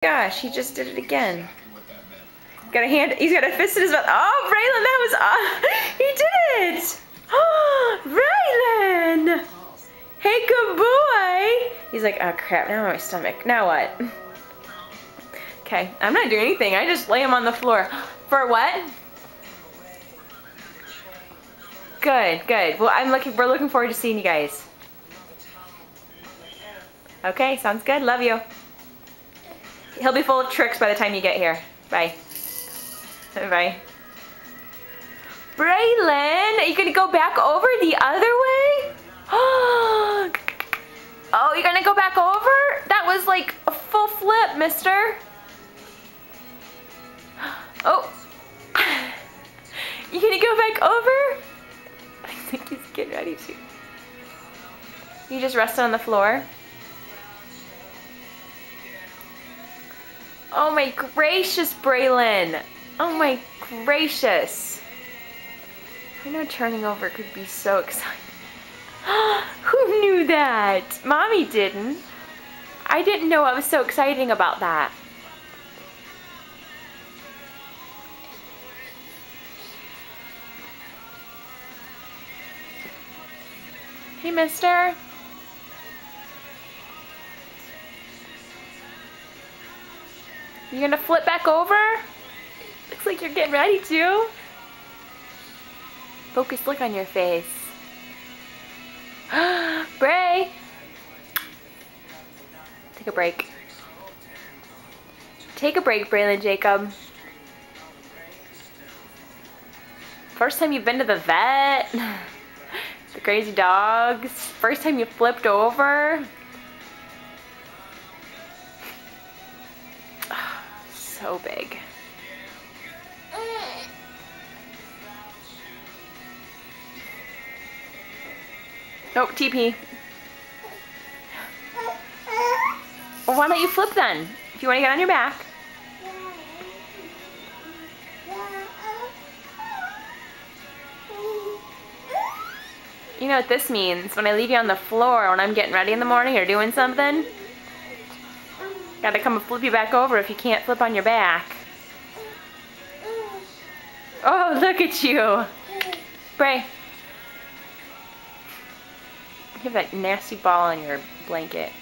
Gosh, he just did it again. Got a hand, he's got a fist in his mouth. Oh, Braylon, that was, he did it! Oh, Braylon! Hey, good boy! He's like, oh crap, now I'm on my stomach. Now what? Okay, I'm not doing anything. I just lay him on the floor. For what? Good, good. Well, we're looking forward to seeing you guys. Okay, sounds good. Love you. He'll be full of tricks by the time you get here. Bye. Bye. Braylon, are you gonna go back over the other way? Oh, you're gonna go back over? That was like a full flip, mister. Oh. You gonna go back over? I think he's getting ready to. You just rested on the floor? Oh my gracious, Braylon. Oh my gracious. I know turning over could be so exciting. Who knew that? Mommy didn't. I didn't know what was so exciting about that. Hey, mister. You gonna flip back over? Looks like you're getting ready to. Focused look on your face. Bray! Take a break. Take a break, Braylon Jacob. First time you've been to the vet? The crazy dogs? First time you flipped over? So big. Nope, TP. Well, why don't you flip then? If you want to get on your back. You know what this means? When I leave you on the floor when I'm getting ready in the morning or doing something, gotta come and flip you back over if you can't flip on your back. Oh, look at you. Bray. You have that nasty ball on your blanket.